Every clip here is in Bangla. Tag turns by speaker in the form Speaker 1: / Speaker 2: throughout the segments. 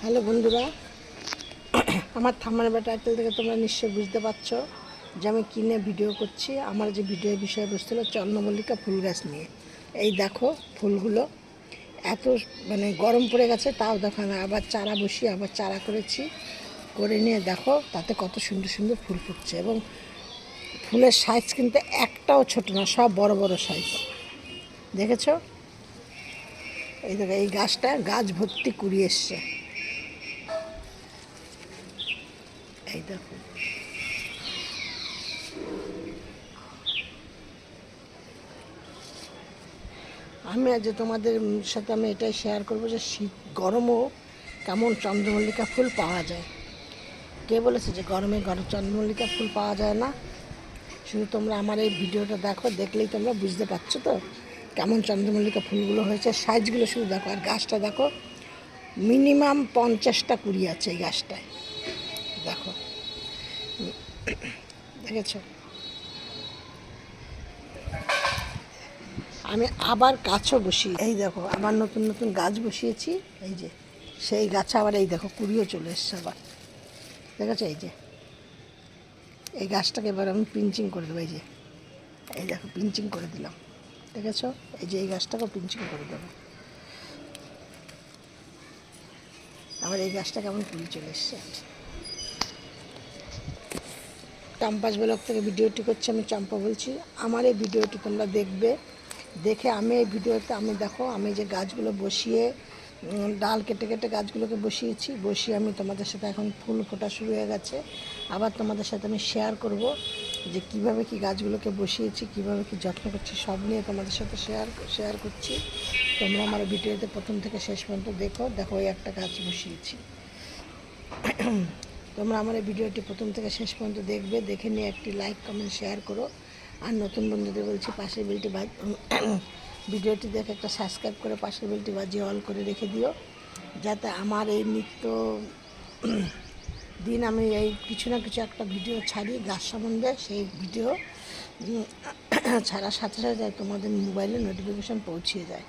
Speaker 1: হ্যালো বন্ধুরা, আমার থাম্বনেল টাইটেল থেকে তোমরা নিশ্চয়ই বুঝতে পারছো যে আমি কিনে ভিডিও করছি। আমার যে ভিডিওর বিষয়বস্তু হলো চন্দ্রমল্লিকা ফুল গাছ নিয়ে। এই দেখো ফুলগুলো এত গরম পড়ে গেছে, তাও দেখো আমি আবার চারা বসিয়ে আবার চারা করেছি। করে নিয়ে দেখো তাতে কত সুন্দর সুন্দর ফুল ফুটছে, এবং ফুলের সাইজ কিন্তু একটাও ছোট না, সব বড় বড় সাইজ। দেখেছো? এই দেখো এই গাছটা গাছ ভর্তি কুড়ি এসছে। এই দেখো আমি আজ তোমাদের সাথে আমি এটাই শেয়ার করবো যে শীত গরমও কেমন চন্দ্রমল্লিকা ফুল পাওয়া যায়। কে বলেছে যে গরমে চন্দ্রমল্লিকা ফুল পাওয়া যায় না? শুধু তোমরা আমার এই ভিডিওটা দেখো, দেখলেই তোমরা বুঝতে পারছো তো কেমন চন্দ্রমল্লিকা ফুলগুলো হয়েছে। সাইজগুলো শুধু দেখো, আর গাছটা দেখো মিনিমাম 50টা কুড়ি আছে এই গাছটায়। দেখো, দেখেছো? আমি আবার গাছও বসিয়ে, এই দেখো আবার নতুন নতুন গাছ বসিয়েছি। এই যে সেই গাছে আবার এই দেখো কুড়িও চলে এসছে আবার। দেখেছো? এই গাছটাকে এবার আমি পিঞ্চিং করে দেবো। এই দেখো পিঞ্চিং করে দিলাম। দেখেছো? এই গাছটাকেও পিঞ্চিং করে দেবো। আবার এই গাছটা কেমন কুড়ি চলে এসছে। চাম্পাস ব্লগ থেকে ভিডিওটি করছি, আমি চম্পা বলছি। আমার এই ভিডিওটি তোমরা দেখবে, দেখে আমি এই ভিডিওতে আমি দেখো আমি যে গাছগুলো বসিয়ে ডাল কেটে কেটে গাছগুলোকে বসিয়ে আমি তোমাদের সাথে এখন ফুল ফোটা শুরু হয়ে গেছে। আবার তোমাদের সাথে আমি শেয়ার করব যে কিভাবে কি গাছগুলোকে বসিয়েছি, কিভাবে কি যত্ন করছি, সব নিয়ে তোমাদের সাথে শেয়ার করছি। তোমরা আমার ভিডিওতে প্রথম থেকে শেষ পর্যন্ত দেখো ওই একটা গাছ বসিয়েছি। তোমরা আমার এই ভিডিওটি প্রথম থেকে শেষ পর্যন্ত দেখবে, দেখে নিয়ে একটি লাইক কমেন্ট শেয়ার করো। আর নতুন বন্ধুদের বলছি পাশের বেলটি ভিডিওটি দেখে একটা সাবস্ক্রাইব করে পাশের বেলটি বাজিয়ে অল করে রেখে দিও, যাতে আমার এই নিত্য দিন আমি এই কিছু না কিছু একটা ভিডিও ছাড়ি গাছ সম্বন্ধে। সেই ভিডিও ছাড়ার সাথে সাথে তোমাদের মোবাইলে নোটিফিকেশান পৌঁছিয়ে যায়।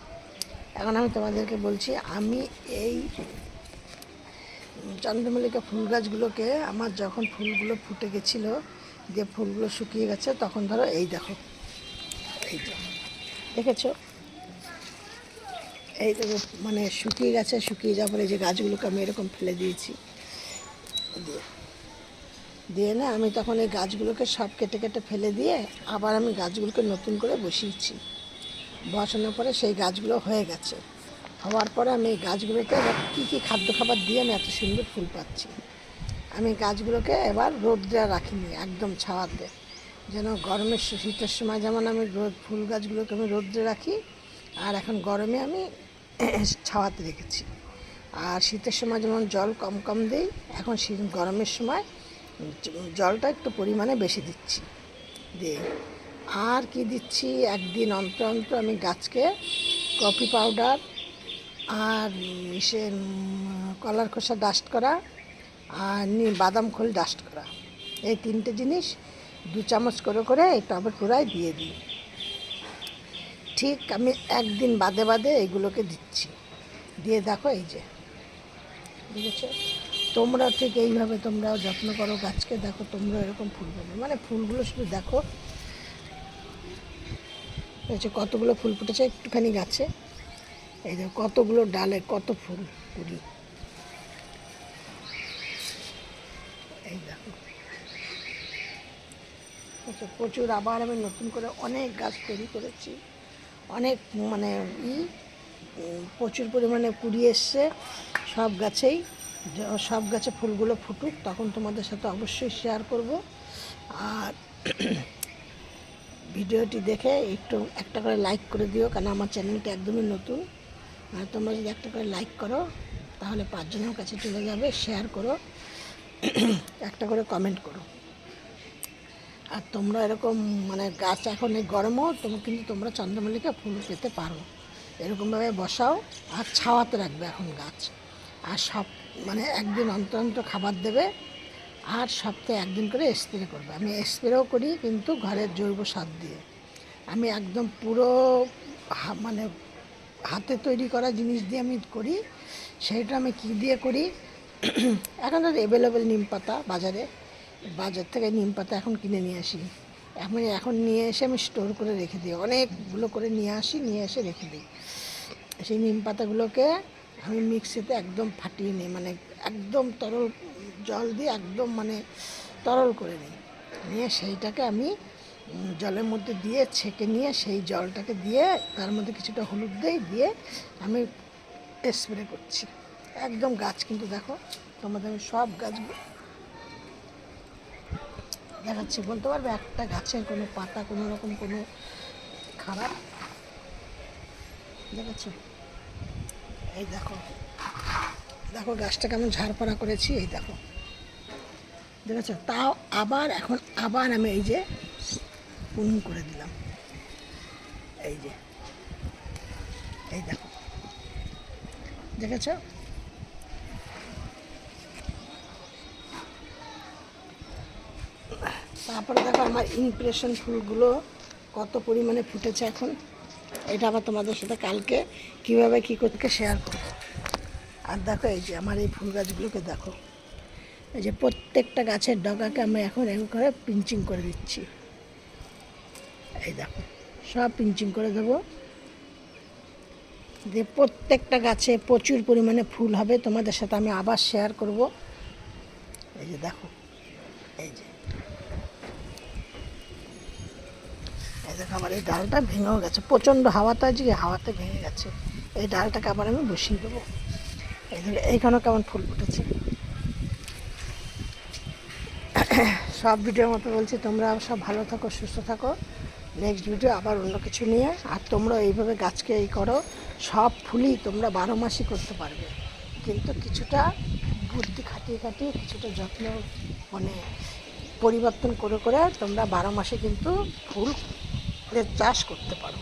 Speaker 1: এখন আমি তোমাদেরকে বলছি, আমি এই চন্দ্রমল্লিকা ফুল গাছগুলোকে আমার যখন ফুলগুলো ফুটে গেছিলো, যে ফুলগুলো শুকিয়ে গেছে, তখন ধরো এই দেখো, এই তো দেখেছো? এই দেখো শুকিয়ে গেছে। শুকিয়ে যাওয়ার পরে যে গাছগুলোকে আমি এরকম ফেলে দিয়েছি, দিয়ে না আমি তখন এই গাছগুলোকে সব কেটে কেটে ফেলে দিয়ে আবার আমি গাছগুলোকে নতুন করে বসিয়েছি। বসানোর পরে সেই গাছগুলো হয়ে গেছে। হওয়ার পরে আমি এই গাছগুলোকে এবার কী কী খাদ্য খাবার দিয়ে আমি এত সুন্দর ফুল পাচ্ছি। আমি গাছগুলোকে এবার রোদ্রে রাখিনি, একদম ছাওয়াতে, যেন গরমের শীতের সময় যেমন আমি ফুল গাছগুলোকে আমি রোদ্রে রাখি, আর এখন গরমে আমি ছাওয়াতে রেখেছি। আর শীতের সময় যেমন জল কম কম দিই, এখন গরমের সময় জলটা একটু পরিমাণে বেশি দিচ্ছি। দিয়ে আর কি দিচ্ছি, একদিন অন্তর অন্তর আমি গাছকে কফি পাউডার আর সে কলার খোসা ডাস্ট করা আর বাদাম খোল ডাস্ট করা, এই তিনটে জিনিস 2 চামচ করে করে এই টবের গোড়ায় দিয়ে দিই। ঠিক আমি একদিন বাদে বাদে এইগুলোকে দিচ্ছি। দিয়ে দেখো এই যে দেখেছো? তোমরা ঠিক এইভাবে তোমরাও যত্ন করো গাছকে, দেখো তোমরা এরকম ফুল পাবে। ফুলগুলো শুধু দেখো, কতগুলো ফুল ফুটেছে একটুখানি গাছে। এই যে কতগুলো ডালে কত ফুল কুড়ি। এই দেখো প্রচুর। আবার আমি নতুন করে অনেক গাছ তৈরি করেছি, অনেক প্রচুর পরিমাণে কুড়ি এসছে সব গাছেই। সব গাছে ফুলগুলো ফুটুক, তখন তোমাদের সাথে অবশ্যই শেয়ার করব। আর ভিডিওটি দেখে একটু একটা করে লাইক করে দিও, কারণ আমার চ্যানেলটা একদমই নতুন। আর তোমরা যদি একটা করে লাইক করো তাহলে 5 জনের কাছে চলে যাবে। শেয়ার করো, একটা করে কমেন্ট করো। আর তোমরা এরকম গাছ এখন এই গরমও কিন্তু তোমরা চন্দ্রমল্লিকা ফুল পেতে পারো। এরকমভাবে বসাও আর ছাওয়াতে রাখবে এখন গাছ। আর সব একদিন অন্তর অন্তর খাবার দেবে, আর সপ্তাহে একদিন করে স্প্রে করবে। আমি স্প্রেও করি কিন্তু ঘরের জৈব সার দিয়ে। আমি একদম পুরো হাতে তৈরি করা জিনিস দিয়ে আমি করি, সেইটা আমি কী দিয়ে করি, এখন তো অ্যাভেলেবেল নিম পাতা বাজার থেকে নিম পাতা এখন কিনে নিয়ে আসি। এখন নিয়ে এসে আমি স্টোর করে রেখে দিই, অনেকগুলো করে নিয়ে এসে রেখে দিই। সেই নিম পাতাগুলোকে আমি মিক্সিতে একদম ফাটিয়ে নিই, মানে একদম তরল জল দিয়ে একদম মানে তরল করে নিয়ে সেইটাকে আমি জলের মধ্যে দিয়ে ছেঁকে নিয়ে সেই জলটাকে দিয়ে তার মধ্যে কিছুটা হলুদ দিয়ে আমি স্প্রে করছি একদম গাছ। কিন্তু দেখো তোমাদের আমি সব গাছগুলো দেখাচ্ছি, বলতে পারবে একটা গাছের কোনো পাতা কোনো রকম কোনো খারাপ দেখাচ্ছ? এই দেখো দেখো গাছটা কেমন ঝাড়পাড়া করেছি, এই দেখো দেখেছো। তাও আবার আমি এই যে পুনুন করে দিলাম, এই যে এই দেখো দেখেছ। তারপরে দেখো আমার ইমপ্রেশন ফুলগুলো কত পরিমাণে ফুটেছে এখন। এটা আবার তোমাদের সাথে কালকে কীভাবে কী করতে শেয়ার করবো। আর দেখো এই যে আমার এই ফুল গাছগুলোকে দেখো, এই যে প্রত্যেকটা গাছের ডগাকে আমি এখন এরকম করে পিঞ্চিং করে দিচ্ছি। এই দেখো সব পিঞ্চিং করে দেবো, যে প্রত্যেকটা গাছে প্রচুর পরিমাণে ফুল হবে। তোমাদের সাথে আমি আবার শেয়ার করব। এই যে দেখো এই যে এই দেখো আমার এই ডালটা ভেঙেও গেছে, প্রচণ্ড হাওয়াতে আজকে হাওয়াতে ভেঙে গেছে। এই ডালটাকে আবার আমি বসিয়ে দেবো। এই ধরো এইখানেও কেমন ফুল ফুটেছে। সব ভিডিওর মতো বলছি, তোমরা সব ভালো থাকো সুস্থ থাকো। নেক্সট ভিডিও আবার অন্য কিছু নিয়ে। আর তোমরা এইভাবে গাছকে এই করো, সব ফুলই তোমরা 12 মাসই করতে পারবে, কিন্তু কিছুটা বুদ্ধি খাটিয়ে কিছুটা যত্ন মানে পরিবর্তন করে তোমরা 12 মাসে কিন্তু ফুলের চাষ করতে পারো।